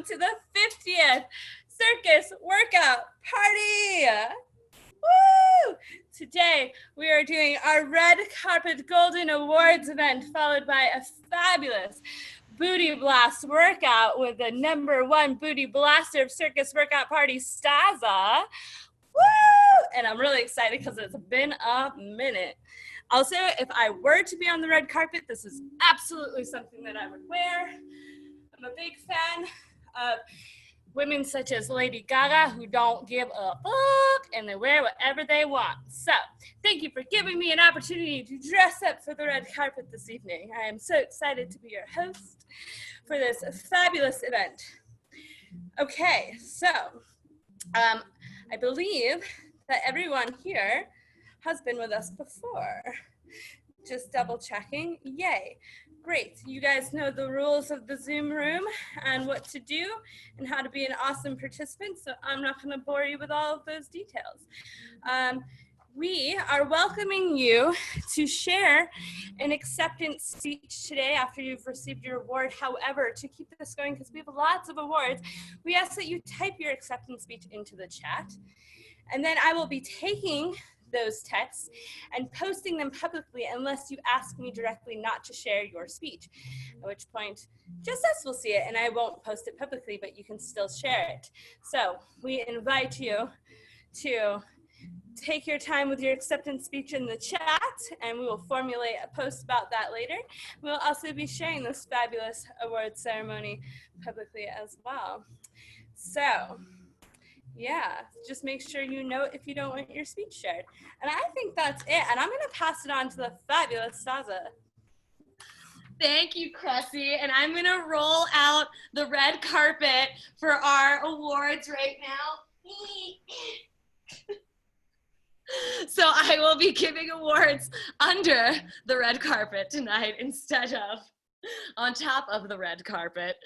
to the 50th Circus Workout Party. Woo! Today we are doing our Red Carpet Golden Awards event, followed by a fabulous booty blast workout with the #1 booty blaster of Circus Workout Party, Staza. Woo! And I'm really excited because it's been a minute. Also, if I were to be on the red carpet, this is absolutely something that I would wear. I'm a big fan of women such as Lady Gaga who don't give a fuck and they wear whatever they want. So thank you for giving me an opportunity to dress up for the red carpet this evening. I am so excited to be your host for this fabulous event. Okay, so I believe that everyone here has been with us before. Just double checking. Yay. Great. You guys know the rules of the Zoom room and what to do and how to be an awesome participant, so I'm not going to bore you with all of those details. We are welcoming you to share an acceptance speech today after you've received your award. However, to keep this going, because we have lots of awards, we ask that you type your acceptance speech into the chat, and then I will be taking those texts and posting them publicly unless you ask me directly not to share your speech, at which point just us will see it and I won't post it publicly, but you can still share it. So we invite you to take your time with your acceptance speech in the chat, and we will formulate a post about that later. We'll also be sharing this fabulous award ceremony publicly as well. So yeah, just make sure you note if you don't want your speech shared. And I think that's it. And I'm going to pass it on to the fabulous Staza. Thank you, Cressie. And I'm going to roll out the red carpet for our awards right now. So I will be giving awards under the red carpet tonight instead of on top of the red carpet.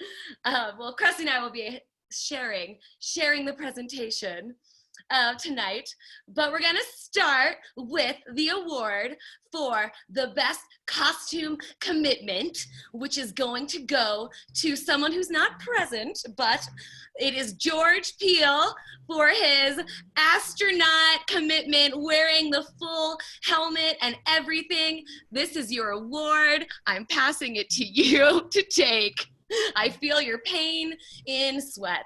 Well, Cressie and I will be sharing the presentation tonight, but we're gonna start with the award for the best costume commitment, which is going to go to someone who's not present, but it is George Peel for his astronaut commitment, wearing the full helmet and everything. This is your award. I'm passing it to you to take. I feel your pain in sweat.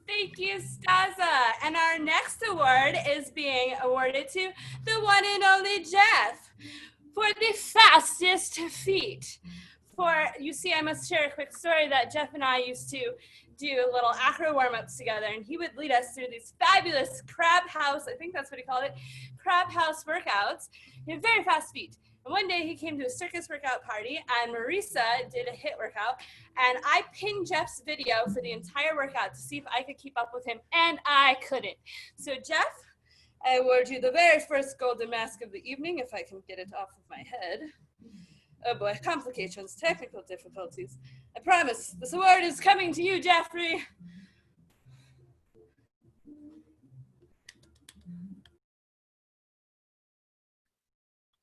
Thank you, Staza. And our next award is being awarded to the one and only Jeff for the fastest feet. You see, I must share a quick story that Jeff and I used to do little acro warm-ups together, and he would lead us through these fabulous crab house, I think that's what he called it, crab house workouts. He had very fast feet. And one day he came to a circus workout party and Marisa did a HIIT workout, and I pinned Jeff's video for the entire workout to see if I could keep up with him, and I couldn't. So Jeff, I award you the very first golden mask of the evening, if I can get it off of my head. Oh boy, complications, technical difficulties. I promise, this award is coming to you, Jeffrey.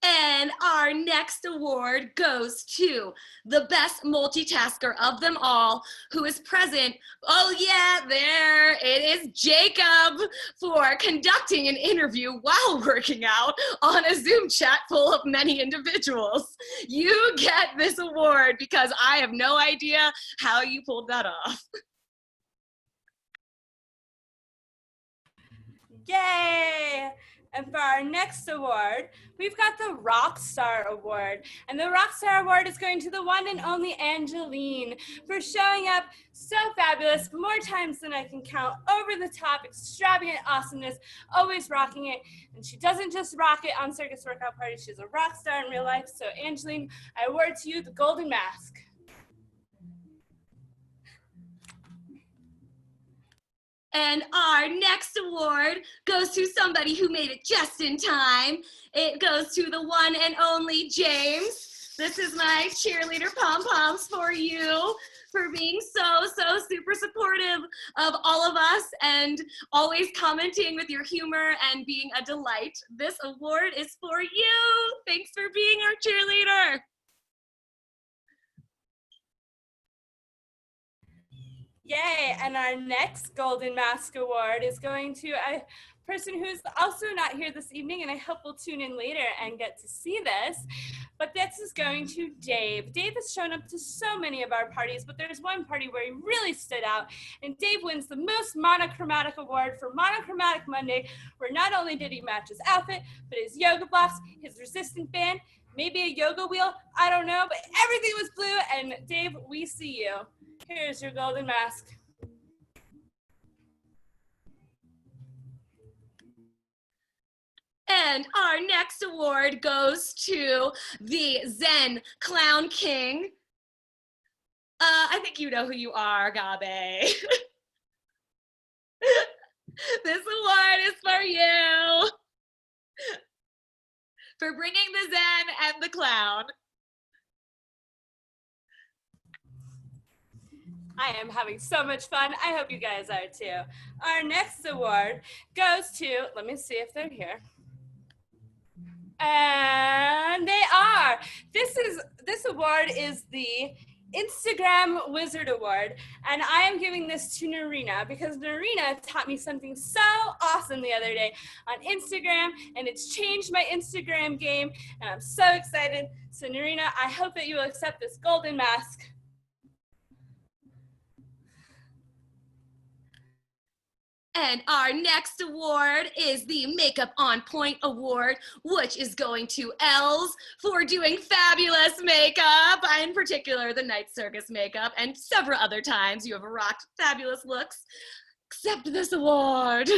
And our next award goes to the best multitasker of them all, who is present. Oh yeah, there it is, Jacob, for conducting an interview while working out on a Zoom chat full of many individuals. You get this award because I have no idea how you pulled that off. Yay! And for our next award, we've got the Rockstar Award. And the Rockstar Award is going to the one and only Angeline for showing up so fabulous, more times than I can count, over the top, extravagant awesomeness, always rocking it. And she doesn't just rock it on Circus Workout Party, she's a rock star in real life. So Angeline, I award to you the Golden Mask. And our next award goes to somebody who made it just in time. It goes to the one and only James. This is my cheerleader pom-poms for you, for being so super supportive of all of us and always commenting with your humor and being a delight. This award is for you. Thanks for being our cheerleader. Yay, and our next Golden Mask Award is going to a person who's also not here this evening, and I hope will tune in later and get to see this. But this is going to Dave. Dave has shown up to so many of our parties, but there's one party where he really stood out, and Dave wins the most monochromatic award for Monochromatic Monday, where not only did he match his outfit, but his yoga blocks, his resistant band, maybe a yoga wheel, I don't know, but everything was blue, and Dave, we see you. Here's your golden mask. And our next award goes to the Zen Clown King. I think you know who you are, Gabe. This award is for you. For bringing the Zen and the clown. I am having so much fun. I hope you guys are too. Our next award goes to, let me see if they're here. And they are. This award is the Instagram Wizard Award, and I am giving this to Narina because Narina taught me something so awesome the other day on Instagram, and it's changed my Instagram game, and I'm so excited. So Narina, I hope that you will accept this golden mask. And our next award is the Makeup on Point Award, which is going to Els for doing fabulous makeup, in particular the Night Circus makeup, and several other times you have rocked fabulous looks. Accept this award.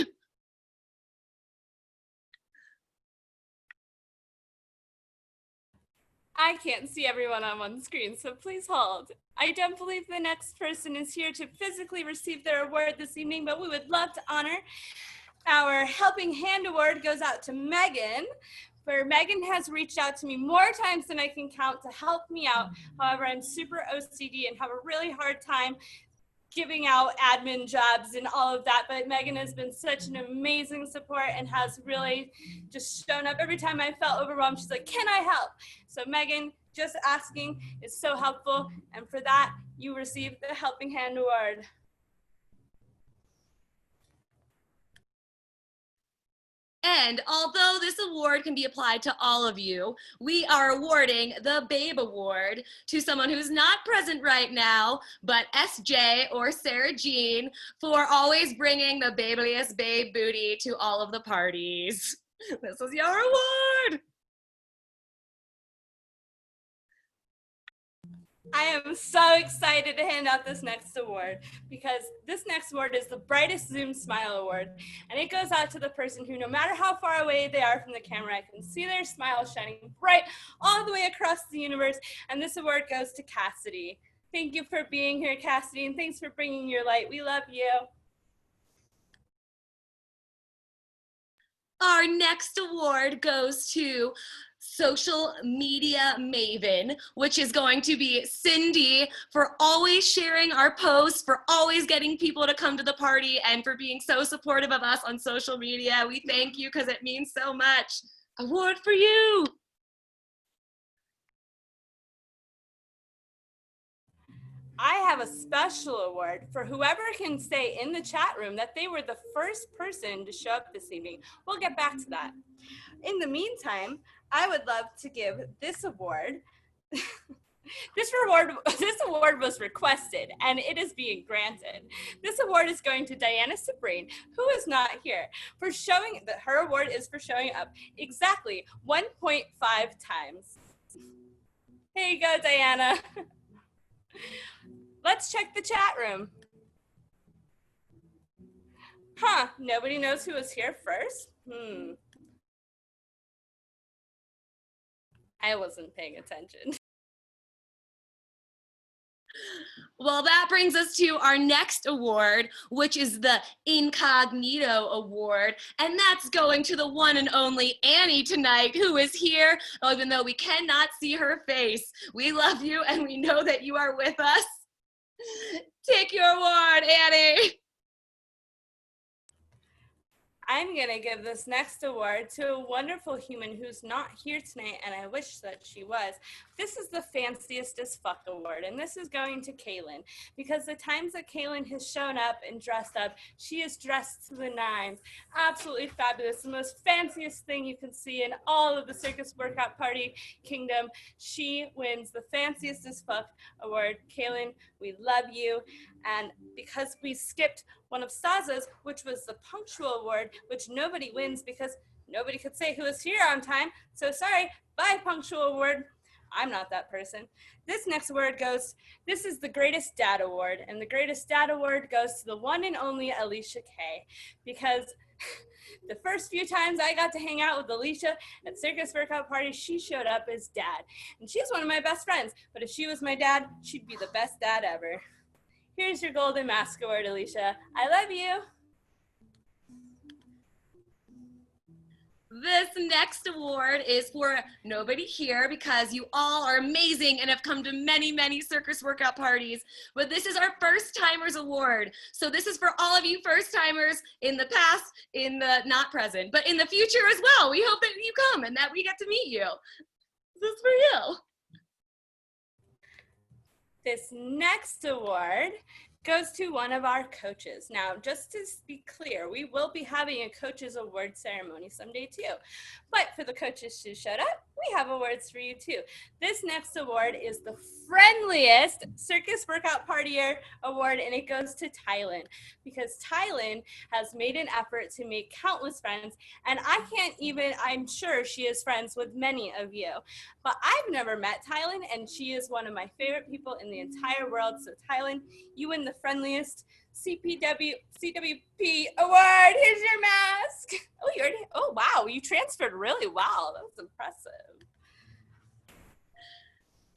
I can't see everyone on one screen, so please hold. I don't believe the next person is here to physically receive their award this evening, but we would love to honor. Our Helping Hand Award goes out to Megan, where Megan has reached out to me more times than I can count to help me out. However, I'm super OCD and have a really hard time giving out admin jobs and all of that, but Megan has been such an amazing support and has really just shown up every time I felt overwhelmed. She's like, can I help? So Megan, just asking is so helpful, and for that, you receive the Helping Hand Award. And although this award can be applied to all of you, we are awarding the Babe Award to someone who's not present right now, but SJ or Sarah Jean, for always bringing the babeliest babe booty to all of the parties. This is your award. I am so excited to hand out this next award because this next award is the Brightest Zoom Smile Award, and it goes out to the person who, no matter how far away they are from the camera, I can see their smile shining bright all the way across the universe, and this award goes to Cassidy. Thank you for being here, Cassidy, and thanks for bringing your light. We love you. Our next award goes to Social Media Maven, which is going to be Cindy, for always sharing our posts, for always getting people to come to the party, and for being so supportive of us on social media. We thank you because it means so much. Award for you. I have a special award for whoever can say in the chat room that they were the first person to show up this evening. We'll get back to that. In the meantime, I would love to give this award. This award was requested and it is being granted. This award is going to Diana Sabrine, who is not here, for showing that her award is for showing up exactly 1.5 times. Here you go, Diana. Let's check the chat room. Huh, nobody knows who was here first? I wasn't paying attention. Well, that brings us to our next award, which is the Incognito Award, and that's going to the one and only Annie tonight, who is here, even though we cannot see her face. We love you, and we know that you are with us. Take your award, Annie. I'm going to give this next award to a wonderful human who's not here tonight, and I wish that she was. This is the Fanciest as Fuck award, and this is going to Kaylin, because the times that Kaylin has shown up and dressed up, she is dressed to the nines. Absolutely fabulous. The most fanciest thing you can see in all of the Circus Workout Party kingdom. She wins the Fanciest as Fuck award. Kaylin, we love you. And because we skipped one of Staza's, which was the Punctual award, which nobody wins because nobody could say who was here on time. So sorry, bye Punctual award. I'm not that person. This next award this is the Greatest Dad award, and the Greatest Dad award goes to the one and only Alicia Kay, because the first few times I got to hang out with Alicia at Circus Workout Party, she showed up as dad. And she's one of my best friends, but if she was my dad, she'd be the best dad ever. Here's your Golden Mask award, Alicia. I love you. This next award is for nobody here because you all are amazing and have come to many, many circus workout parties. But this is our First Timers Award. So this is for all of you first timers in the past, in the not present, but in the future as well. We hope that you come and that we get to meet you. This is for you. This next award goes to one of our coaches. Now, just to be clear, we will be having a coaches award ceremony someday too. But for the coaches who showed up, we have awards for you too. This next award is the friendliest Circus Workout Partier award, and it goes to Tylen, because Tylen has made an effort to make countless friends, and I'm sure she is friends with many of you. But I've never met Tylen, and she is one of my favorite people in the entire world. So Tylen, you win the friendliest CWP award. Here's your mask. Oh, wow, you transferred really well. That was impressive.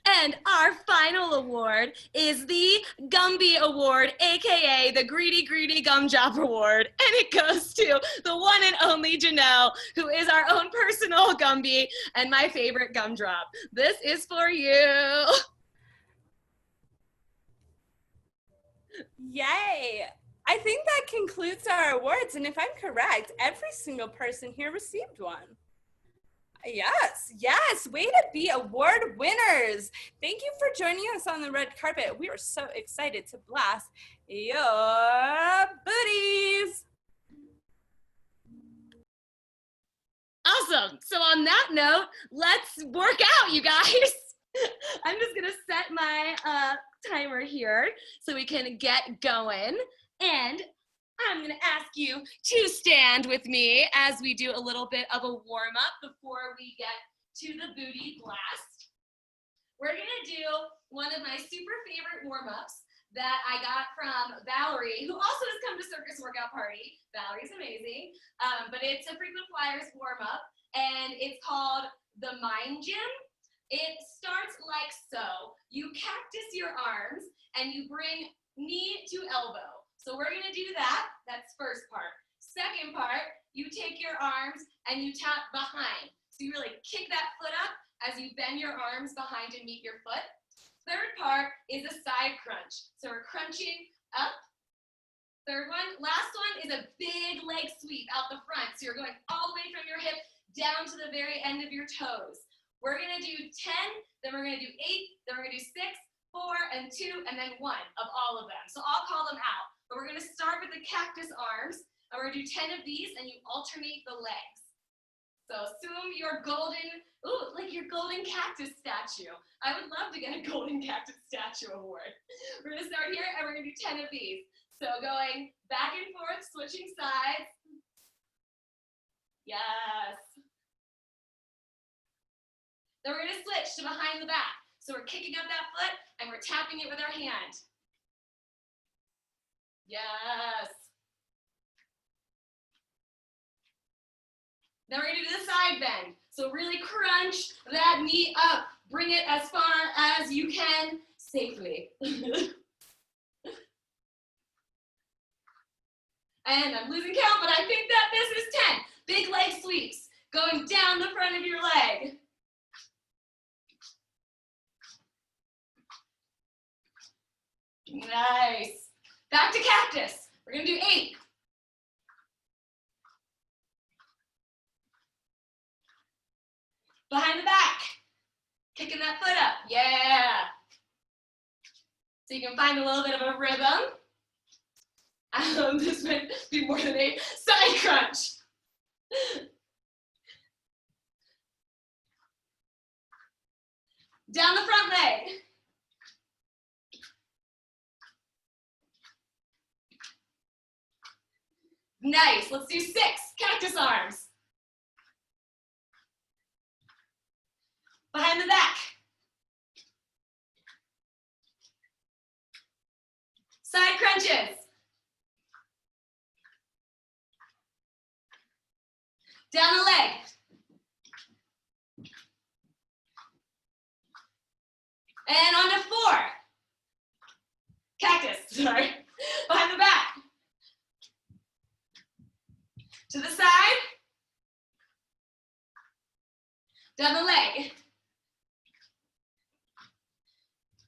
And our final award is the Gumby Award, aka the Greedy Greedy Gum Job Award. And it goes to the one and only Janelle, who is our own personal Gumby and my favorite gumdrop. This is for you. Yay! I think that concludes our awards, and if I'm correct, every single person here received one. Yes, way to be award winners. Thank you for joining us on the red carpet. We are so excited to blast your booties. Awesome. So on that note, let's work out, you guys. I'm just gonna set my timer here so we can get going. And I'm gonna ask you to stand with me as we do a little bit of a warm up before we get to the booty blast. We're gonna do one of my super favorite warm-ups that I got from Valerie, who also has come to Circus Workout Party. Valerie's amazing, but it's a frequent flyers warm-up, and it's called the Mind Gym. It starts like so. You cactus your arms and you bring knee to elbow. So we're gonna do that. That's first part. Second part, you take your arms and you tap behind. So you really kick that foot up as you bend your arms behind and meet your foot. Third part is a side crunch. So we're crunching up. Third one, last one is a big leg sweep out the front. So you're going all the way from your hip down to the very end of your toes. We're gonna do 10, then we're gonna do 8, then we're gonna do 6, 4, and 2, and then 1 of all of them. So I'll call them out. But we're gonna start with the cactus arms, and we're gonna do 10 of these, and you alternate the legs. So assume your golden, like your golden cactus statue. I would love to get a golden cactus statue award. We're gonna start here, and we're gonna do 10 of these. So going back and forth, switching sides. Yes. Then we're gonna switch to behind the back. So we're kicking up that foot, and we're tapping it with our hand. Yes. Then we're gonna do the side bend. So really crunch that knee up. Bring it as far as you can safely. And I'm losing count, but I think that this is 10. Big leg sweeps, going down the front of your leg. Nice. Back to cactus. We're gonna do 8. behind the back. Kicking that foot up, yeah. So you can find a little bit of a rhythm. This might be more than a side crunch. Down the front leg. Nice, let's do 6 cactus arms. Behind the back. Side crunches. Down the leg. And on to 4. Cactus, sorry. Behind the back. To the side. Down the leg.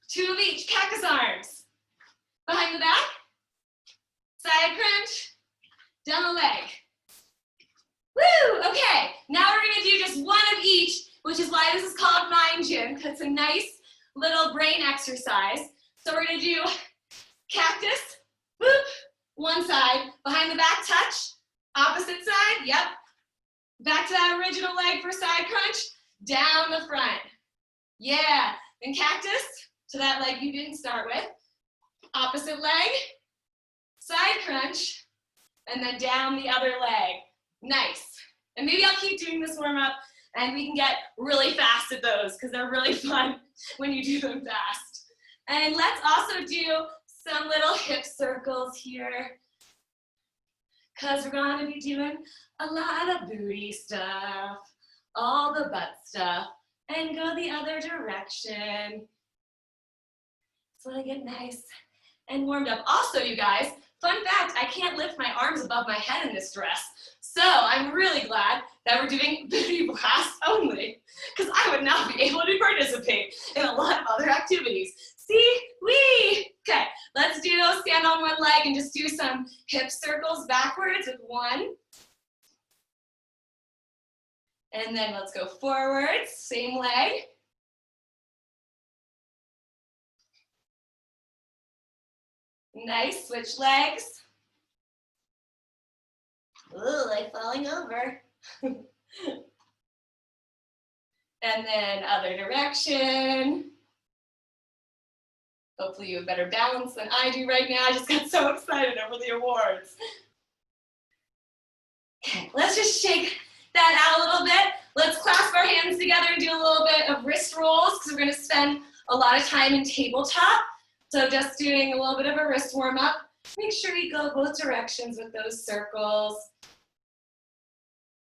2 of each, cactus arms. Behind the back. Side crunch. Down the leg. Woo! Okay, now we're gonna do just 1 of each, which is why this is called Mind Gym, because it's a nice little brain exercise. So we're gonna do cactus, boop, 1 side, behind the back touch, opposite side, yep. Back to that original leg for side crunch, down the front. Yeah, then cactus to that leg you didn't start with, opposite leg, side crunch, and then down the other leg. Nice. And maybe I'll keep doing this warm up and we can get really fast at those because they're really fun when you do them fast. And let's also do some little hip circles here because we're going to be doing a lot of booty stuff, all the butt stuff, and go the other direction. So I get nice and warmed up. Also, you guys, fun fact, I can't lift my arms above my head in this dress. So I'm really glad that we're doing booty blasts only because I would not be able to participate in a lot of other activities. See, wee. Okay, let's do stand on 1 leg and just do some hip circles backwards with 1. And then let's go forwards, same leg. Nice, switch legs. Ooh, like falling over. And then other direction. Hopefully you have better balance than I do right now. I just got so excited over the awards. Okay, let's just shake that out a little bit. Let's clasp our hands together and do a little bit of wrist rolls because we're going to spend a lot of time in tabletop. So just doing a little bit of a wrist warm up. Make sure you go both directions with those circles.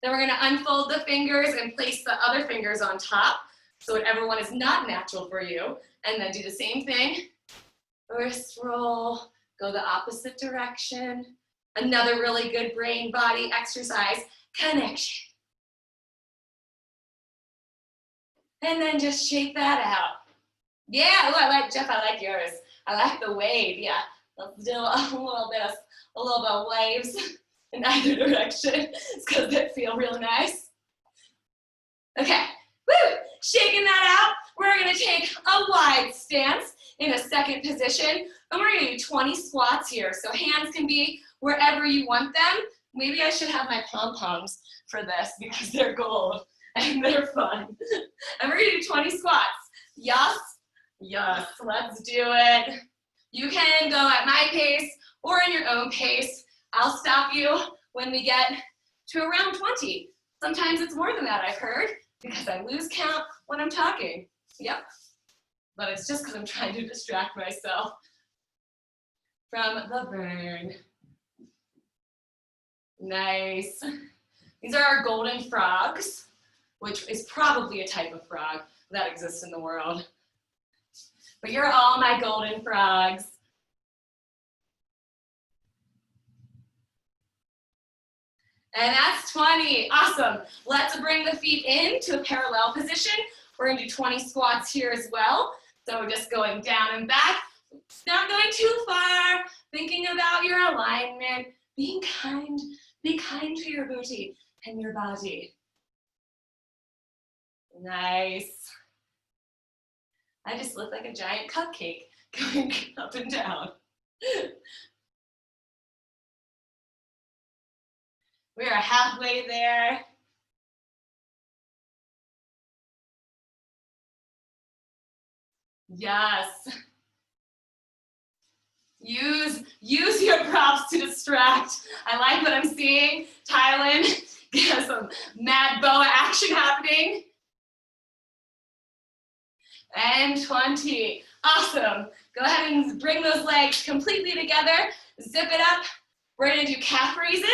Then we're going to unfold the fingers and place the other fingers on top. So whatever one is not natural for you. And then do the same thing. Wrist roll, go the opposite direction. Another really good brain body exercise, connection. And then just shake that out. Yeah, ooh, I like, Jeff, I like yours. I like the wave, yeah. Let's do a little bit of waves in either direction. It's because they feel real nice. Okay, woo, shaking that out. We're gonna take a wide stance in a second position, and we're gonna do 20 squats here. So hands can be wherever you want them. Maybe I should have my pom-poms for this because they're gold and they're fun. And we're gonna do 20 squats. Yes, yes, let's do it. You can go at my pace or in your own pace. I'll stop you when we get to around 20. Sometimes it's more than that, I've heard, because I lose count when I'm talking. Yep, but it's just because I'm trying to distract myself from the burn. Nice. These are our golden frogs, which is probably a type of frog that exists in the world. But you're all my golden frogs. And that's 20, awesome. Let's bring the feet into a parallel position. We're gonna do 20 squats here as well. So we're just going down and back, not going too far, thinking about your alignment, being kind, be kind to your booty and your body. Nice. I just look like a giant cupcake going up and down. We are halfway there. Yes. Use your props to distract. I like what I'm seeing. Tylen, get some mad boa action happening. And 20. Awesome. Go ahead and bring those legs completely together. Zip it up. We're gonna do calf raises.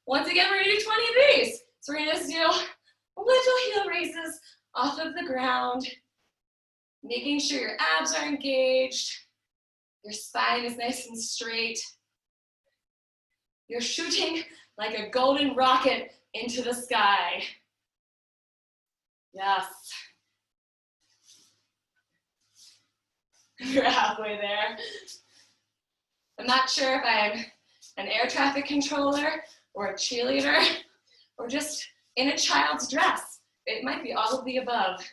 Once again, we're gonna do 20 of these. So we're gonna just do little heel raises off of the ground, making sure your abs are engaged. Your spine is nice and straight. You're shooting like a golden rocket into the sky. Yes. You're halfway there. I'm not sure if I'm an air traffic controller or a cheerleader or just in a child's dress. It might be all of the above.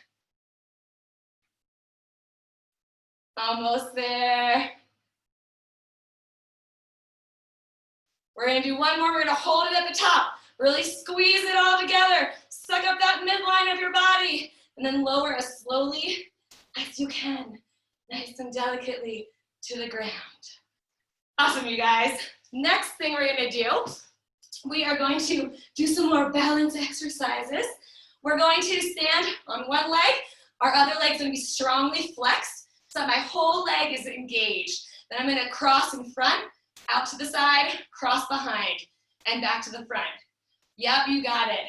Almost there. We're gonna do one more. We're gonna hold it at the top. Really squeeze it all together. Suck up that midline of your body. And then lower as slowly as you can, nice and delicately to the ground. Awesome, you guys. Next thing we're gonna do, we are going to do some more balance exercises. We're going to stand on one leg. Our other leg's gonna be strongly flexed so that my whole leg is engaged. Then I'm gonna cross in front, out to the side, cross behind, and back to the front. Yep, you got it.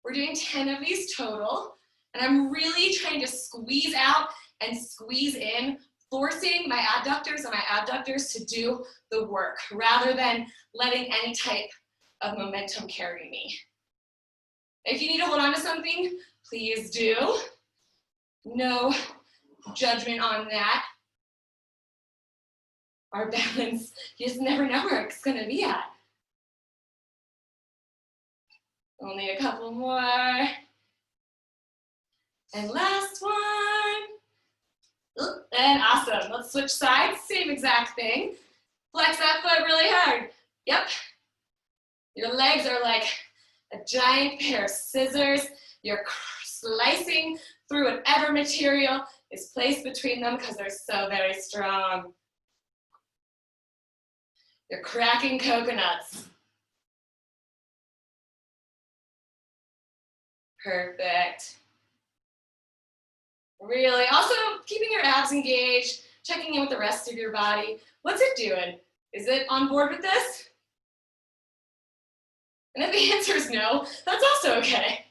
We're doing 10 of these total, and I'm really trying to squeeze out and squeeze in, forcing my adductors and my abductors to do the work, rather than letting any type of momentum carry me. If you need to hold on to something, please do. No judgment on that. Our balance, you just never know where it's gonna be at. Only a couple more. And last one. And awesome, let's switch sides, same exact thing. Flex that foot really hard. Yep. Your legs are like a giant pair of scissors. You're slicing through whatever material is placed between them because they're so very strong. You're cracking coconuts. Perfect. Really, also keeping your abs engaged, checking in with the rest of your body. What's it doing? Is it on board with this? And if the answer is no, that's also okay.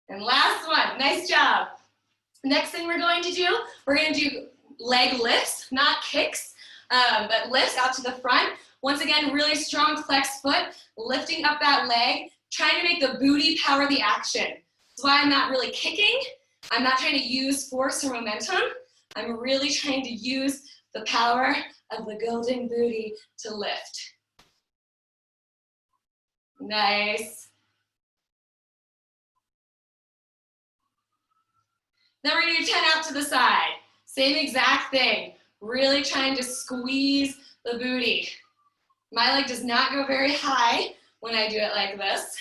And last one, nice job. Next thing we're going to do, we're going to do leg lifts, not kicks, but lifts out to the front. Once again, really strong flexed foot, lifting up that leg, trying to make the booty power the action. That's why I'm not really kicking. I'm not trying to use force or momentum. I'm really trying to use the power of the golden booty to lift. Nice. Then we're gonna do 10 out to the side. Same exact thing. Really trying to squeeze the booty. My leg does not go very high when I do it like this,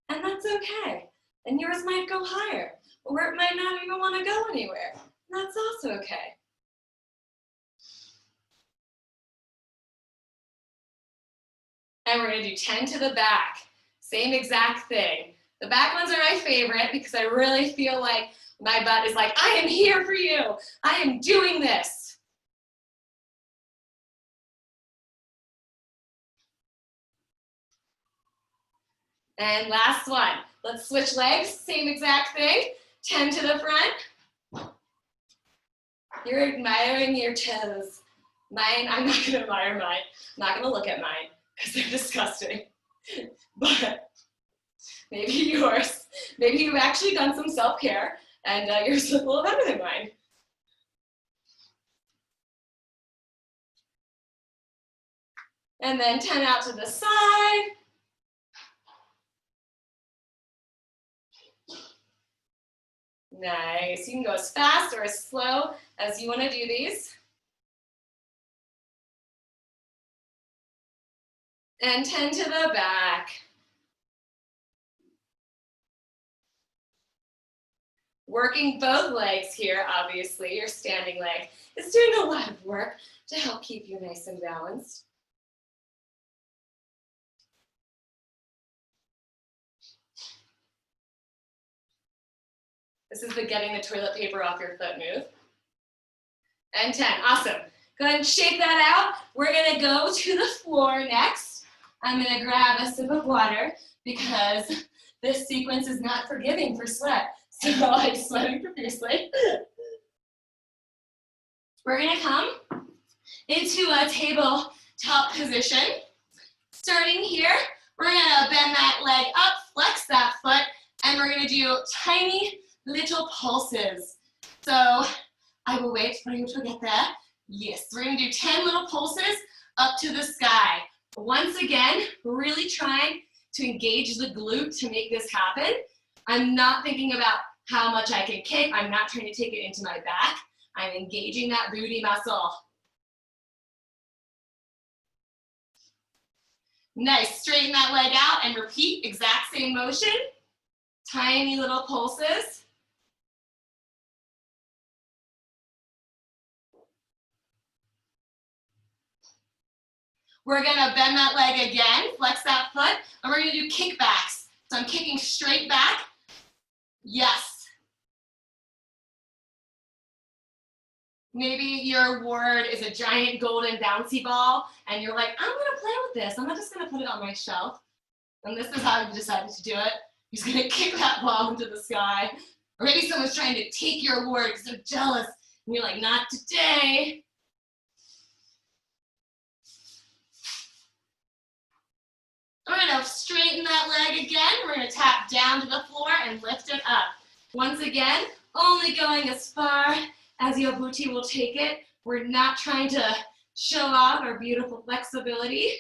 and that's okay. And yours might go higher, or it might not even wanna go anywhere. And that's also okay. And we're gonna do 10 to the back. Same exact thing. The back ones are my favorite because I really feel like my butt is like, I am here for you. I am doing this. And last one. Let's switch legs. Same exact thing. 10 to the front. You're admiring your toes. Mine, I'm not gonna admire mine. I'm not gonna look at mine because they're disgusting. But maybe yours. Maybe you've actually done some self-care and yours look a little better than mine. And then 10 out to the side. Nice. You can go as fast or as slow as you want to do these. And 10 to the back. Working both legs here, obviously. Your standing leg is doing a lot of work to help keep you nice and balanced. This is the getting the toilet paper off your foot move. And 10, awesome. Go ahead and shake that out. We're gonna go to the floor next. I'm gonna grab a sip of water because this sequence is not forgiving for sweat. So I'm sweating profusely. We're gonna come into a tabletop position. Starting here, we're gonna bend that leg up, flex that foot, and we're gonna do tiny little pulses. So I will wait for you to get there. Yes, we're gonna do 10 little pulses up to the sky. Once again, really trying to engage the glute to make this happen. I'm not thinking about how much I can kick. I'm not trying to take it into my back. I'm engaging that booty muscle. Nice, straighten that leg out and repeat, exact same motion. Tiny little pulses. We're gonna bend that leg again, flex that foot, and we're gonna do kickbacks. So I'm kicking straight back. Yes. Maybe your word is a giant golden bouncy ball, and you're like, I'm gonna play with this. I'm not just gonna put it on my shelf. And this is how you decided to do it. You're just gonna kick that ball into the sky. Or maybe someone's trying to take your word because they're jealous, and you're like, not today. We're gonna straighten that leg again. We're gonna tap down to the floor and lift it up. Once again, only going as far as your booty will take it. We're not trying to show off our beautiful flexibility.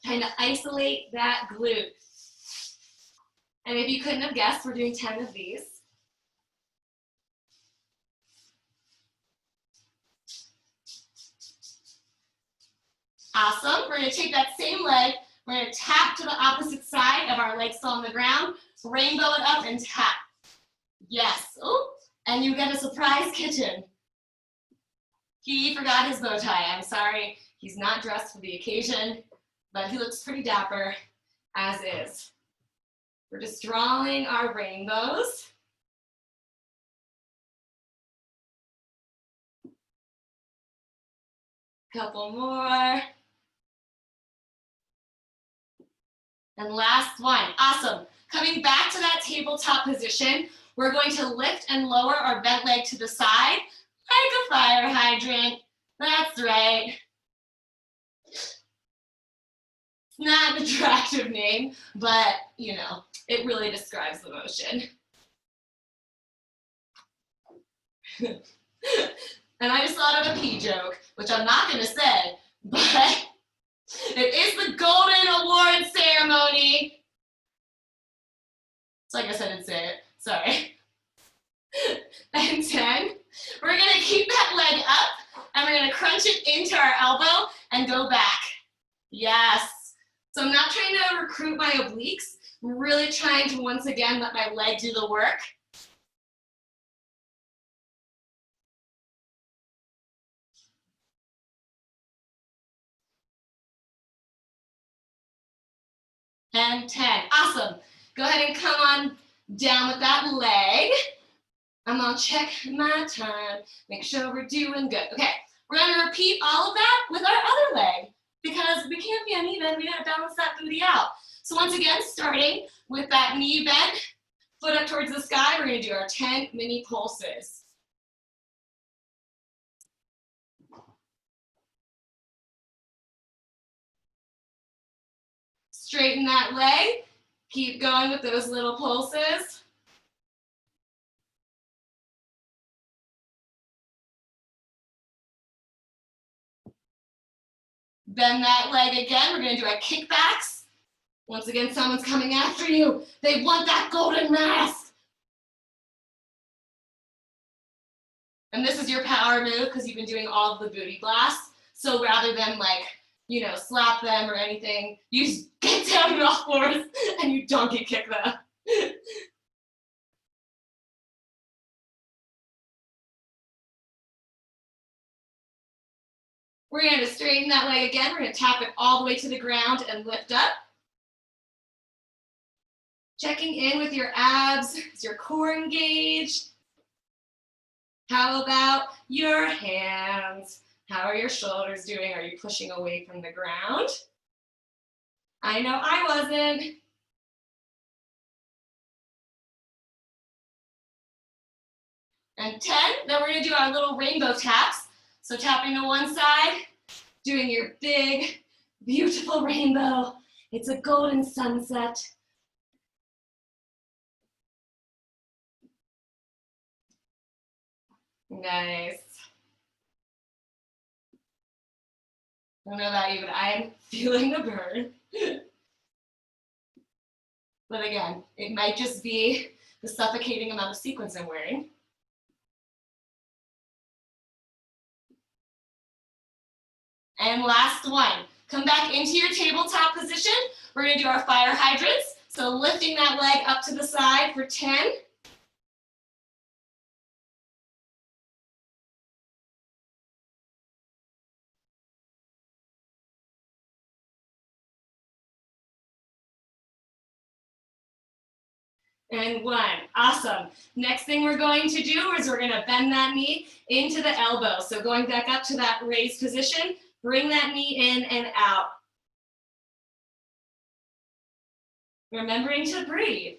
Trying to isolate that glute. And if you couldn't have guessed, we're doing 10 of these. Awesome. We're gonna take that same leg. We're gonna tap to the opposite side of our leg still on the ground. Rainbow it up and tap. Yes. Oh, and you get a surprise kitten. He forgot his bow tie. I'm sorry. He's not dressed for the occasion, but he looks pretty dapper as is. We're just drawing our rainbows. Couple more. And last one. Awesome. Coming back to that tabletop position, we're going to lift and lower our bent leg to the side like a fire hydrant. That's right. It's not an attractive name, but you know, it really describes the motion. And I just thought of a pee joke, which I'm not gonna say, but it is the Golden Award ceremony. So I guess I didn't say it, sorry. And 10, we're gonna keep that leg up and we're gonna crunch it into our elbow and go back. Yes. So I'm not trying to recruit my obliques. I'm really trying to once again let my leg do the work. And 10, awesome. Go ahead and come on down with that leg. I'm gonna check my time, make sure we're doing good. Okay, we're gonna repeat all of that with our other leg because we can't be uneven, we gotta balance that booty out. So once again, starting with that knee bend, foot up towards the sky, we're gonna do our 10 mini pulses. Straighten that leg, keep going with those little pulses. Bend that leg again. We're going to do our kickbacks. Once again, someone's coming after you. They want that golden mask. And this is your power move because you've been doing all of the booty blasts. So rather than like, you know, slap them or anything, you just get down on all fours and you donkey kick them. We're going to straighten that leg again. We're going to tap it all the way to the ground and lift up. Checking in with your abs. Is your core engaged? How about your hands? How are your shoulders doing? Are you pushing away from the ground? I know I wasn't. And 10, then we're going to do our little rainbow taps. So tapping to one side, doing your big, beautiful rainbow. It's a golden sunset. Nice. I don't know about you, but I'm feeling the burn. But again, it might just be the suffocating amount of sequins I'm wearing. And last one, come back into your tabletop position. We're gonna do our fire hydrants. So lifting that leg up to the side for 10. And 1, awesome. Next thing we're going to do is we're gonna bend that knee into the elbow. So going back up to that raised position, bring that knee in and out. Remembering to breathe,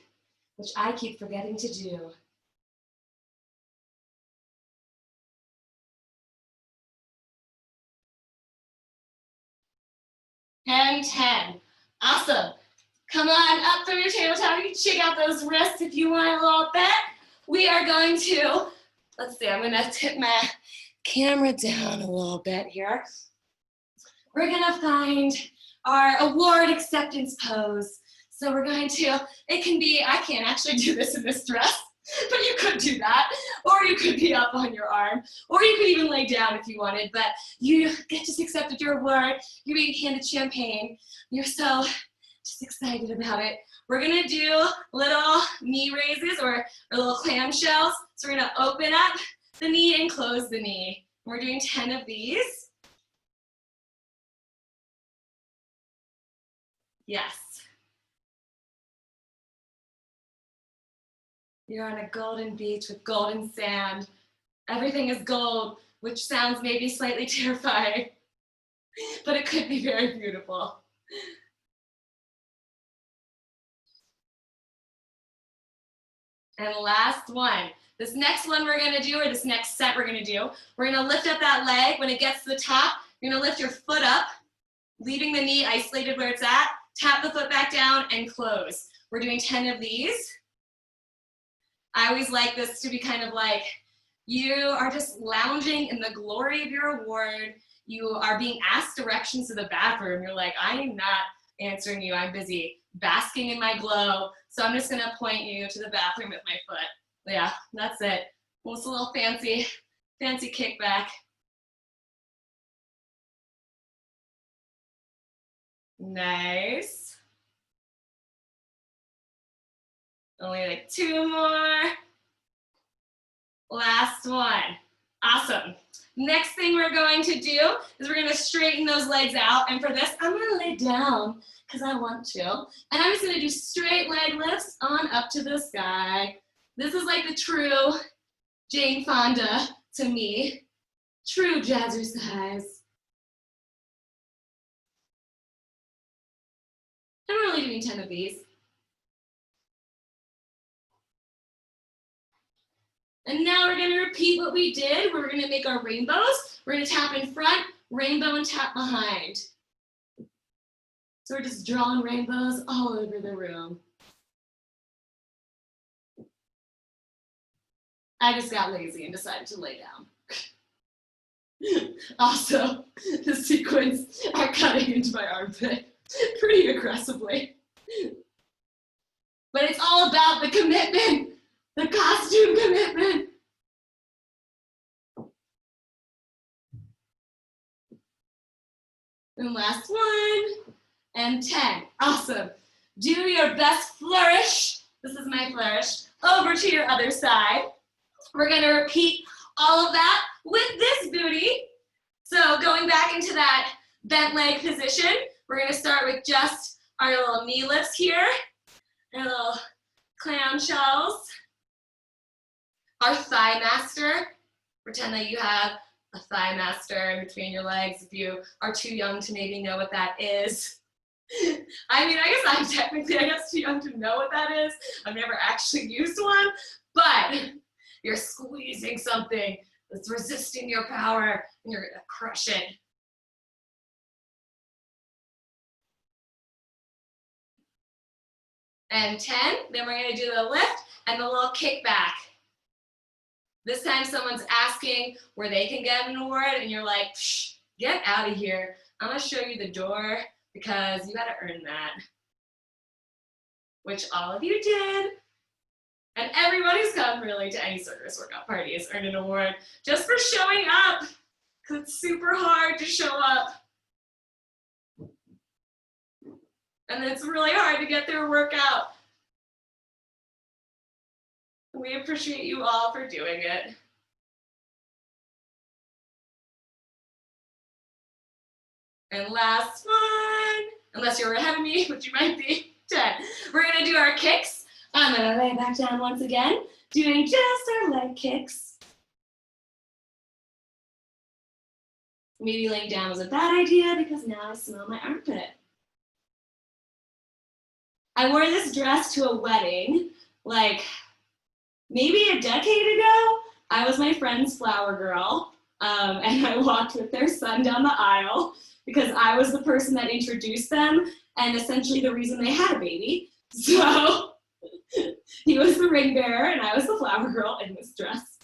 which I keep forgetting to do. And 10, awesome. Come on up from your tabletop. You can shake out those wrists if you want a little bit. We are going to, let's see, I'm gonna tip my camera down a little bit here. We're gonna find our award acceptance pose. So we're going to, it can be, I can't actually do this in this dress, but you could do that. Or you could be up on your arm, or you could even lay down if you wanted, but you get just accepted your award. You're being handed champagne. You're so just excited about it. We're gonna do little knee raises or little clamshells. So we're gonna open up the knee and close the knee. We're doing 10 of these. Yes. You're on a golden beach with golden sand. Everything is gold, which sounds maybe slightly terrifying, but it could be very beautiful. And last one. This next one we're gonna do, or this next set we're gonna do, we're gonna lift up that leg. When it gets to the top, you're gonna lift your foot up, leaving the knee isolated where it's at, tap the foot back down and close. We're doing 10 of these. I always like this to be kind of like, you are just lounging in the glory of your award. You are being asked directions to the bathroom. You're like, I am not answering you, I'm busy basking in my glow. So I'm just gonna point you to the bathroom with my foot. Yeah, that's it. Almost a little fancy kickback. Nice. Only like 2 more. Last one. Awesome. Next thing we're going to do is we're gonna straighten those legs out. And for this, I'm gonna lay down because I want to. And I'm just gonna do straight leg lifts on up to the sky. This is like the true Jane Fonda to me. True jazzercise. I'm only doing 10 of these. And now we're gonna repeat what we did. We're gonna make our rainbows. We're gonna tap in front, rainbow, and tap behind. So we're just drawing rainbows all over the room. I just got lazy and decided to lay down. Also, the sequins are cutting into my armpit pretty aggressively. But it's all about the commitment, the costume commitment. And last 1, and 10. Awesome. Do your best flourish. This is my flourish. Over to your other side. We're gonna repeat all of that with this booty. So going back into that bent leg position, we're gonna start with just our little knee lifts here, our little clown shells, our thigh master. Pretend that you have a thigh master in between your legs if you are too young to maybe know what that is. I mean, I guess I'm technically, too young to know what that is. I've never actually used one, but you're squeezing something that's resisting your power and you're gonna crush it. And 10, then we're gonna do the lift and the little kick back. This time someone's asking where they can get an award and you're like, psh, get out of here. I'm gonna show you the door because you gotta earn that. Which all of you did. And everybody who's come really to any circus workout party has earned an award just for showing up. Because it's super hard to show up. And it's really hard to get through a workout. We appreciate you all for doing it. And last one, unless you're ahead of me, which you might be, 10. We're gonna do our kicks. I'm gonna lay back down once again, doing just our leg kicks. Maybe laying down was a bad idea because now I smell my armpit. I wore this dress to a wedding, like maybe a decade ago. I was my friend's flower girl, and I walked with their son down the aisle because I was the person that introduced them and essentially the reason they had a baby. So he was the ring bearer and I was the flower girl in this dress.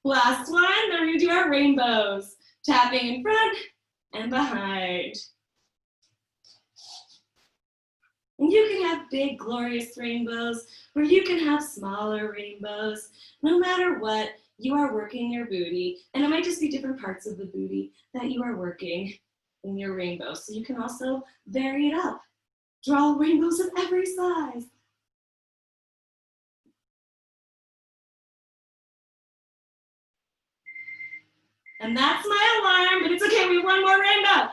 Last one, then we're gonna do our rainbows, tapping in front and behind. And you can have big, glorious rainbows, or you can have smaller rainbows. No matter what, you are working your booty, and it might just be different parts of the booty that you are working in your rainbow. So you can also vary it up. Draw rainbows of every size. And that's my alarm, but it's okay, we have one more rainbow.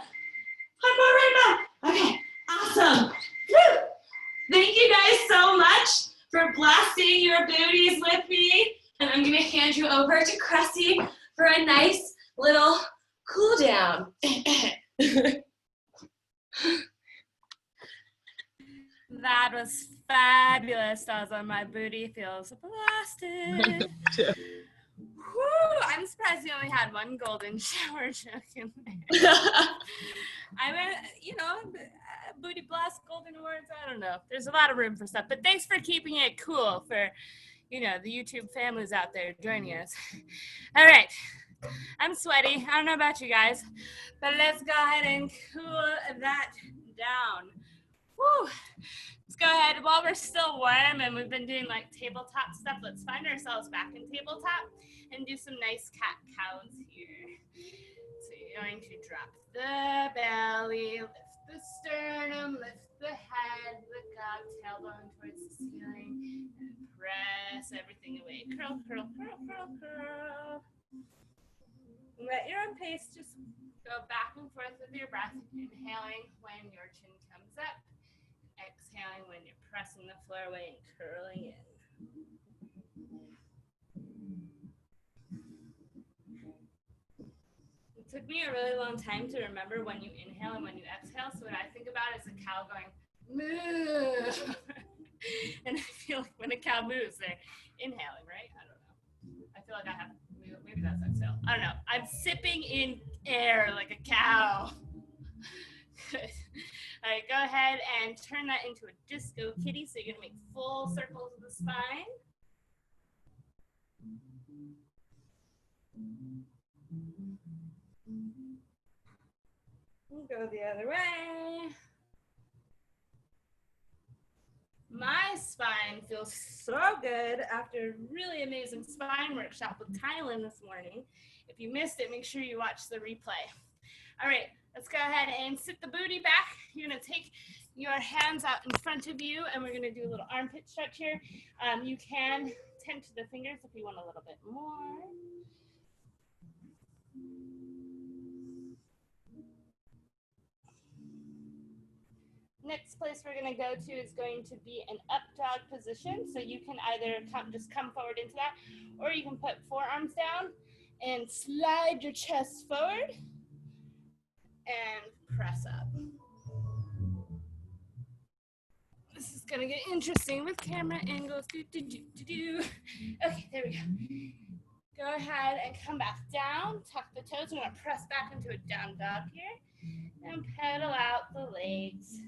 One more rainbow. Okay, awesome. Woo! Thank you guys so much for blasting your booties with me. And I'm gonna hand you over to Cressie for a nice little cool down. That was fabulous, Staza. My booty feels blasted. Whew, I'm surprised you only had one golden shower joke in there. I mean, you know, booty blast, golden awards, I don't know. There's a lot of room for stuff, but thanks for keeping it cool for, you know, the YouTube families out there joining us. All right, I'm sweaty. I don't know about you guys, but let's go ahead and cool that down. Whew. Let's go ahead, while we're still warm and we've been doing like tabletop stuff, let's find ourselves back in tabletop and do some nice cat-cows here. So you're going to drop the belly, lift the sternum, lift the head, look up, tailbone towards the ceiling, and press everything away. Curl, curl, curl, curl, curl. And at your own pace, just go back and forth with your breath, inhaling when your chin comes up, exhaling when you're pressing the floor away and curling in. It took me a really long time to remember when you inhale and when you exhale. So what I think about is a cow going, moo. And I feel like when a cow moves, they're inhaling, right? I don't know. I feel like I have, maybe that's exhale. I don't know. I'm sipping in air like a cow. Good. All right, go ahead and turn that into a disco kitty. So you're gonna make full circles of the spine. And go the other way. My spine feels so good after a really amazing spine workshop with Kylan this morning. If you missed it, make sure you watch the replay. All right, Let's go ahead and sit the booty back. You're gonna take your hands out in front of you, and we're gonna do a little armpit stretch here. You can tend to the fingers if you want a little bit more. Next place we're gonna go to is going to be an up dog position. So you can either just come forward into that, or you can put forearms down and slide your chest forward and press up. This is gonna get interesting with camera angles. Okay, there we go. Go ahead and come back down. Tuck the toes. We're gonna press back into a down dog here and pedal out the legs.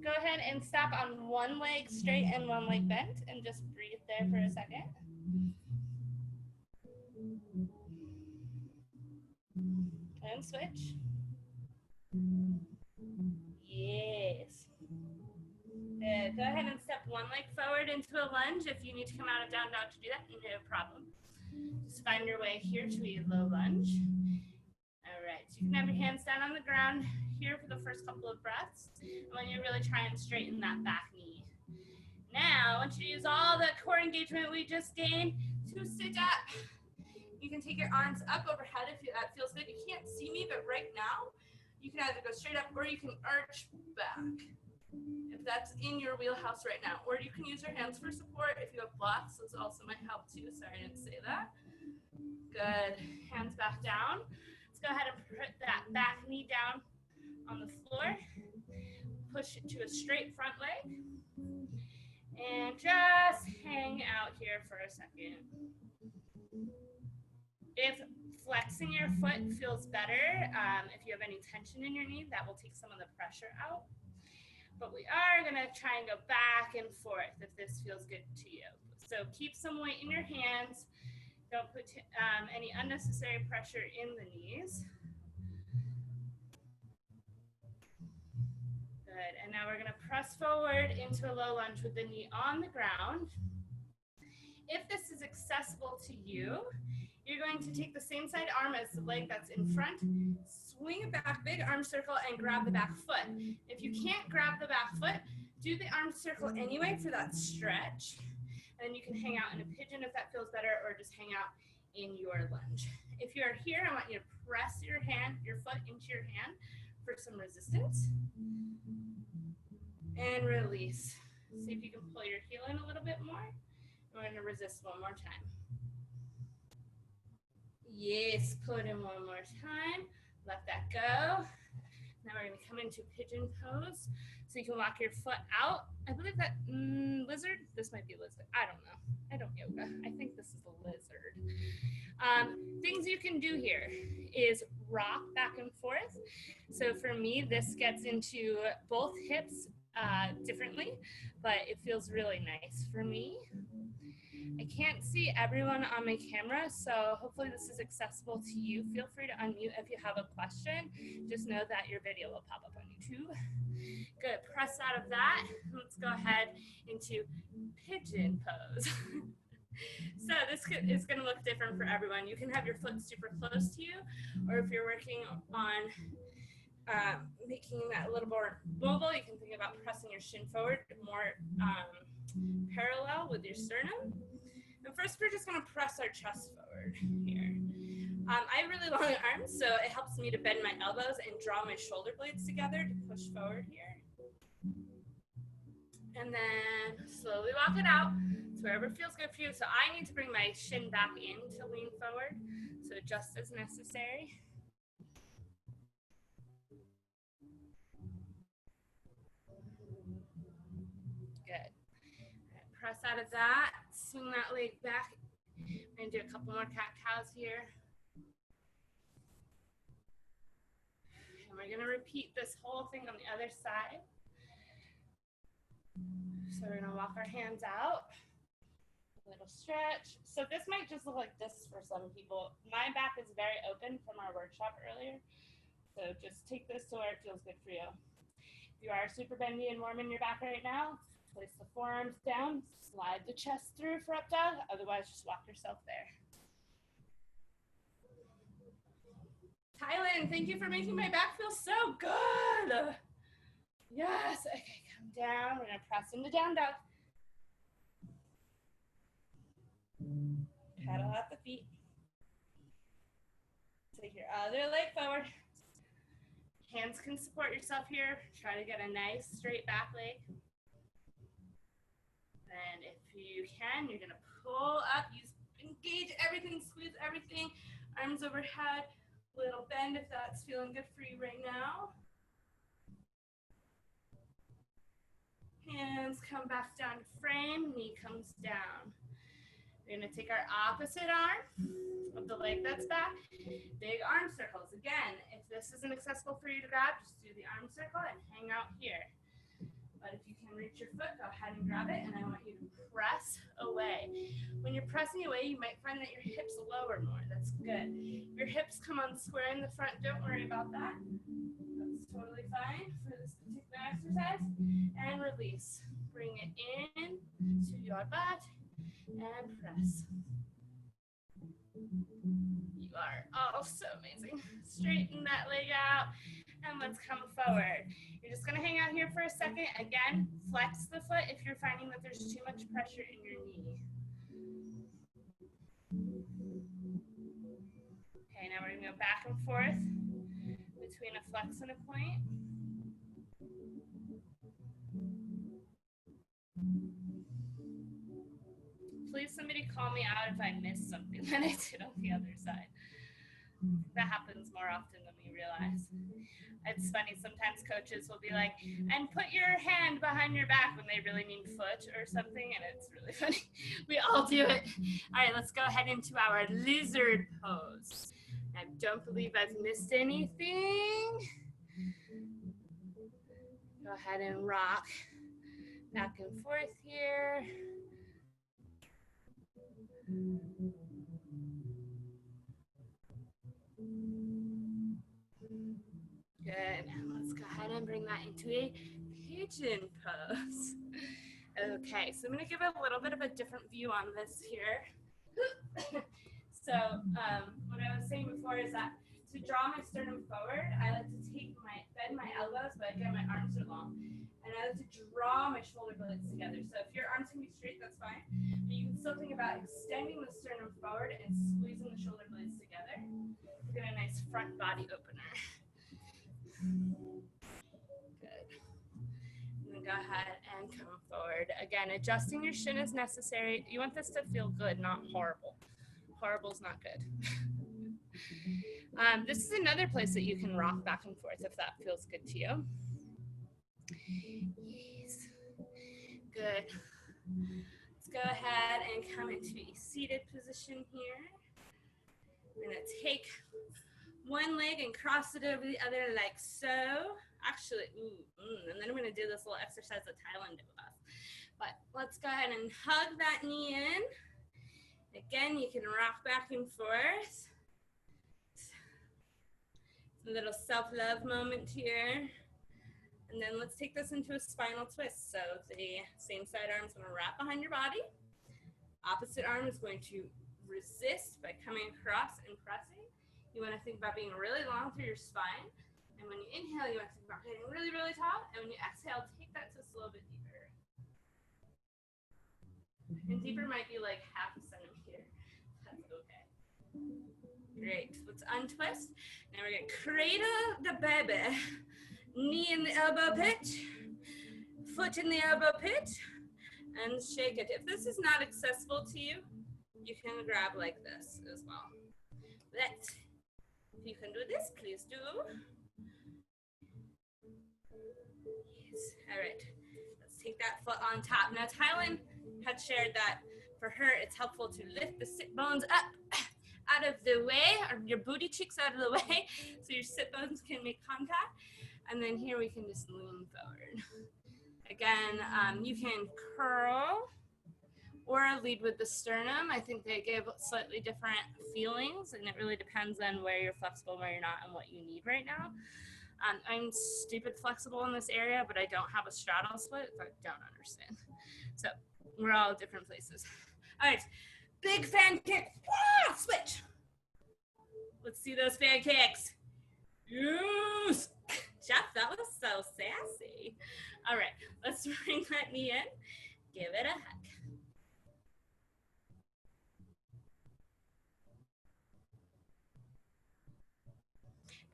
Go ahead and stop on one leg straight and one leg bent and just breathe there for a second. And switch. Yes. Good. Go ahead and step one leg forward into a lunge. If you need to come out of down dog to do that, no problem. Just find your way here to a low lunge. All right, so you can have your hands down on the ground here for the first couple of breaths. And when you're really trying to straighten that back knee. Now, I want you to use all that core engagement we just gained to sit up. You can take your arms up overhead if that feels good. You can't see me, but right now, you can either go straight up or you can arch back. If that's in your wheelhouse right now. Or you can use your hands for support. If you have blocks, those also might help too. Sorry, I didn't say that. Good. Hands back down. Let's go ahead and put that back knee down on the floor. Push it to a straight front leg. And just hang out here for a second. If flexing your foot feels better, if you have any tension in your knee, that will take some of the pressure out. But we are gonna try and go back and forth if this feels good to you. So keep some weight in your hands. Don't put any unnecessary pressure in the knees. Good, and now we're gonna press forward into a low lunge with the knee on the ground. If this is accessible to you, you're going to take the same side arm as the leg that's in front, swing it back, big arm circle, and grab the back foot. If you can't grab the back foot, do the arm circle anyway for that stretch. And then you can hang out in a pigeon if that feels better, or just hang out in your lunge. If you're here, I want you to press your foot into your hand for some resistance. And release. See if you can pull your heel in a little bit more. We're going to resist one more time. Yes, pull it in one more time. Let that go. Now we're going to come into pigeon pose. So you can walk your foot out. I believe that lizard, this might be lizard. I don't know. I don't yoga. I think this is a lizard. Things you can do here is rock back and forth. So for me, this gets into both hips differently, but it feels really nice for me. I can't see everyone on my camera, so hopefully this is accessible to you. Feel free to unmute if you have a question. Just know that your video will pop up on YouTube. Good, press out of that. Let's go ahead into pigeon pose. So this is gonna look different for everyone. You can have your foot super close to you, or if you're working on making that a little more mobile, you can think about pressing your shin forward more parallel with your sternum. And first, we're just gonna press our chest forward here. I have really long arms, so it helps me to bend my elbows and draw my shoulder blades together to push forward here. And then slowly walk it out to wherever feels good for you. So I need to bring my shin back in to lean forward, so just as necessary. Good. Press out of that, swing that leg back. I'm gonna do a couple more cat-cows here. And we're gonna repeat this whole thing on the other side. So we're gonna walk our hands out, a little stretch. So this might just look like this for some people. My back is very open from our workshop earlier. So just take this to where it feels good for you. If you are super bendy and warm in your back right now, Place the forearms down, slide the chest through for up dog, otherwise just walk yourself there. Thailand, thank you for making my back feel so good. Yes, okay, come down. We're gonna press into down dog. Pedal out the feet. Take your other leg forward. Hands can support yourself here. Try to get a nice straight back leg. And if you can, you're gonna pull up, engage everything, squeeze everything, arms overhead, little bend if that's feeling good for you right now. Hands come back down to frame, knee comes down. We're gonna take our opposite arm of the leg that's back, big arm circles. Again, if this isn't accessible for you to grab, just do the arm circle and hang out here. But if you can reach your foot, go ahead and grab it, and I want you to press away. When you're pressing away, you might find that your hips lower more. That's good. Your hips come on square in the front. Don't worry about that. That's totally fine for this particular exercise. And release. Bring it in to your butt and press. You are all so amazing. Straighten that leg out. And let's come forward. You're just gonna hang out here for a second. Again, flex the foot if you're finding that there's too much pressure in your knee. Okay, now we're gonna go back and forth between a flex and a point. Please somebody call me out if I missed something that I did on the other side. That happens more often than we realize. It's funny, sometimes coaches will be like, and put your hand behind your back when they really mean foot or something, and it's really funny. We all do it. All right, let's go ahead into our lizard pose. I don't believe I've missed anything. Go ahead and rock back and forth here. Good. Let's go ahead and bring that into a pigeon pose. Okay, so I'm going to give a little bit of a different view on this here. So what I was saying before is that to draw my sternum forward, I like to bend my elbows, but again, my arms are long. And I like to draw my shoulder blades together. So if your arms can be straight, that's fine. But you can still think about extending the sternum forward and squeezing the shoulder blades together to get a nice front body opener. Good. And then go ahead and come forward. Again, adjusting your shin is necessary. You want this to feel good, not horrible. Horrible's not good. This is another place that you can rock back and forth if that feels good to you. Yes. Good. Let's go ahead and come into a seated position here. We're going to take one leg and cross it over the other like so. Actually, and then I'm going to do this little exercise that Thailand did with us. But let's go ahead and hug that knee in. Again, you can rock back and forth. A little self-love moment here. And then let's take this into a spinal twist. So the same side arm is going to wrap behind your body. Opposite arm is going to resist by coming across and pressing. You want to think about being really long through your spine. And when you inhale, you want to think about getting really, really tall. And when you exhale, take that twist a little bit deeper. And deeper might be like half a centimeter. That's okay. Great. Let's untwist. Now we're going to cradle the baby. Knee in the elbow pitch. Foot in the elbow pitch. And shake it. If this is not accessible to you, you can grab like this as well. If you can do this, please do. Yes. All right. Let's take that foot on top. Now, Thailand had shared that for her, it's helpful to lift the sit bones up out of the way, or your booty cheeks out of the way, so your sit bones can make contact. And then here we can just lean forward. Again, you can curl or lead with the sternum. I think they give slightly different feelings, and it really depends on where you're flexible, where you're not, and what you need right now. I'm stupid flexible in this area, but I don't have a straddle split, if I don't understand. So we're all different places. All right, big fan kick. Wah! Switch. Let's see those fan kicks. Yes. Jeff, that was so sassy. All right, let's bring that knee in. Give it a hug.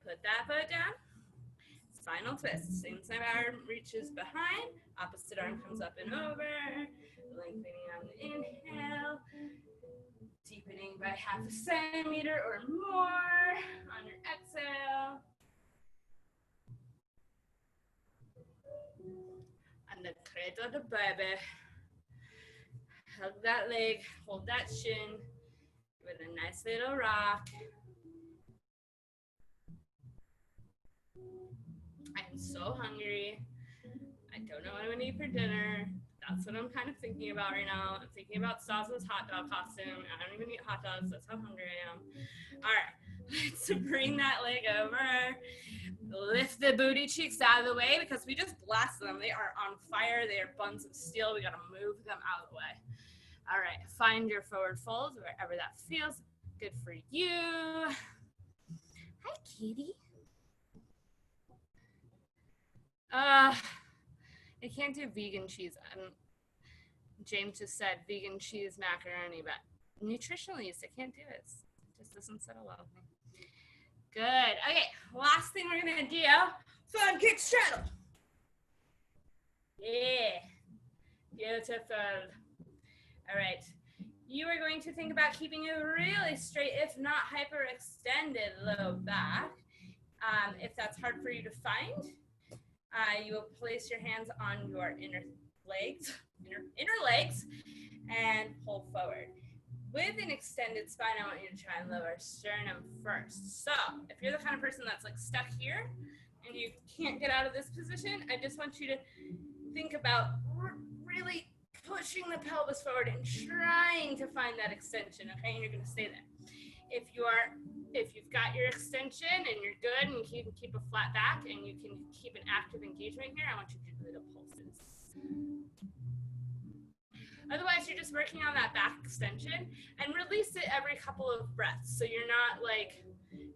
Put that foot down. Spinal twist. Same side arm reaches behind. Opposite arm comes up and over. Lengthening on the inhale. Deepening by half a centimeter or more on your exhale. And the cradle the baby. Hug that leg, hold that shin. Give it a nice little rock. I'm so hungry. I don't know what I'm gonna eat for dinner. That's what I'm kind of thinking about right now. I'm thinking about Staza's hot dog costume. I don't even eat hot dogs. That's how hungry I am. All right, let's bring that leg over. Lift the booty cheeks out of the way because we just blasted them. They are on fire. They are buns of steel. We gotta move them out of the way. All right, find your forward fold wherever that feels good for you. Hi, Katie. I can't do vegan cheese. James just said vegan cheese macaroni, but nutritionally, I can't do it. It just doesn't settle well with me. Good. Okay, last thing we're gonna do, front kick straddle. Yeah, beautiful. All right, you are going to think about keeping a really straight, if not hyperextended low back. If that's hard for you to find, you will place your hands on your inner legs, and pull forward. With an extended spine, I want you to try and lower sternum first. So if you're the kind of person that's like stuck here and you can't get out of this position, I just want you to think about really pushing the pelvis forward and trying to find that extension, okay? And you're gonna stay there. If you've got your extension and you're good and you can keep a flat back and you can keep an active engagement here, I want you to do little pulses. Otherwise, you're just working on that back extension and release it every couple of breaths. So you're not like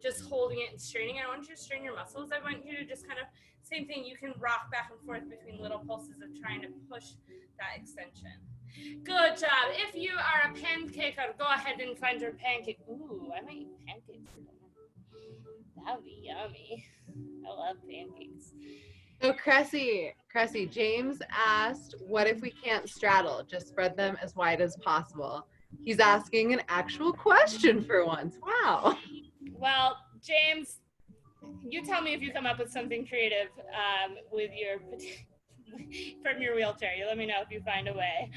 just holding it and straining. I don't want you to strain your muscles. I want you to just kind of, same thing, you can rock back and forth between little pulses of trying to push that extension. Good job. If you are a pancaker, go ahead and find your pancake. Ooh, I might eat pancakes for dinner. That would be yummy. I love pancakes. So Cressie, James asked, what if we can't straddle? Just spread them as wide as possible. He's asking an actual question for once. Wow. Well, James, you tell me if you come up with something creative with your from your wheelchair. You let me know if you find a way.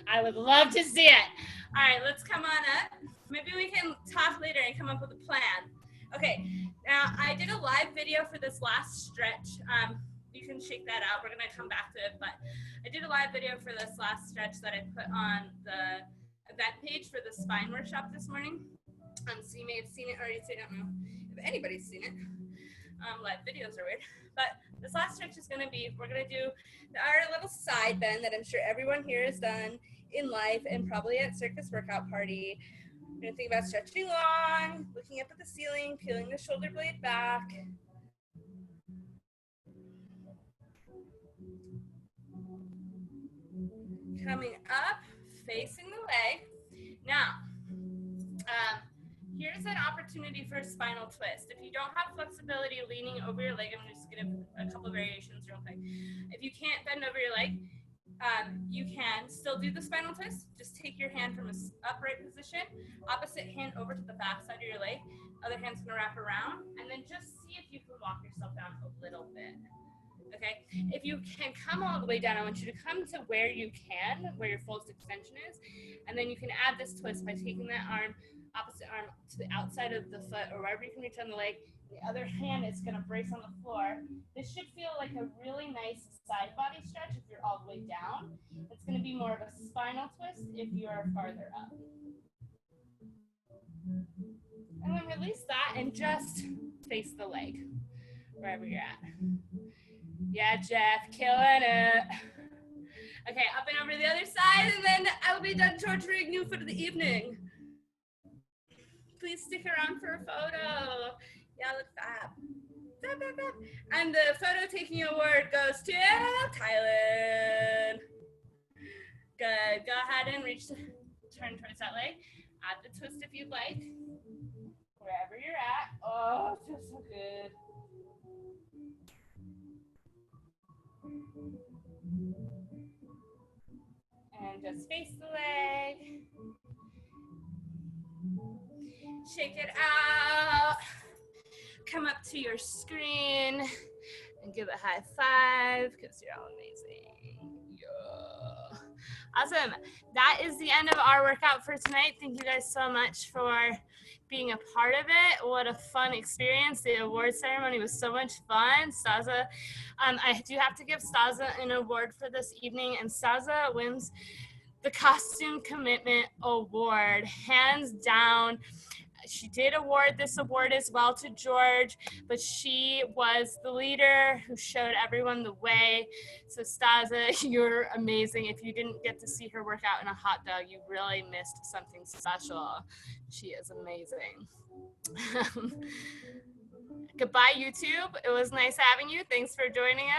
I would love to see it. All right, let's come on up. Maybe we can talk later and come up with a plan. Okay, now I did a live video for this last stretch. You can shake that out. We're gonna come back to it, but I did a live video for this last stretch that I put on the event page for the spine workshop this morning. So you may have seen it already, so I don't know if anybody's seen it. Live videos are weird. But this last stretch is gonna be, we're gonna do our little side bend that I'm sure everyone here has done in life and probably at circus workout party. We're gonna think about stretching long, looking up at the ceiling, peeling the shoulder blade back. Coming up, facing the leg. Now, here's an opportunity for a spinal twist. If you don't have flexibility leaning over your leg, I'm just gonna a couple variations real quick. If you can't bend over your leg, you can still do the spinal twist. Just take your hand from an upright position, opposite hand over to the back side of your leg, other hand's gonna wrap around, and then just see if you can walk yourself down a little bit. Okay, if you can come all the way down, I want you to come to where you can, where your fullest extension is, and then you can add this twist by taking that arm, opposite arm to the outside of the foot or wherever you can reach on the leg. The other hand is going to brace on the floor. This should feel like a really nice side body stretch if you're all the way down. It's going to be more of a spinal twist if you're farther up. And then release that and just face the leg. wherever you're at. Yeah, Jeff, killing it. Okay, up and over to the other side, and then I will be done torturing you for the evening. Please stick around for a photo. Yeah, look fab. Fab, fab, fab. And the photo taking award goes to Kylan. Good. Go ahead and turn towards that leg. Add the twist if you'd like. Wherever you're at. Oh, it feels so good. And just face the leg. Shake it out. Come up to your screen and give a high five because you're all amazing. Yeah. Awesome. That is the end of our workout for tonight. Thank you guys so much for being a part of it. What a fun experience. The award ceremony was so much fun. Staza, I do have to give Staza an award for this evening, and Staza wins the Costume Commitment Award, hands down. She did award this award as well to George, but she was the leader who showed everyone the way. So Staza, you're amazing. If you didn't get to see her work out in a hot dog, you really missed something special. She is amazing. Goodbye, YouTube. It was nice having you. Thanks for joining us.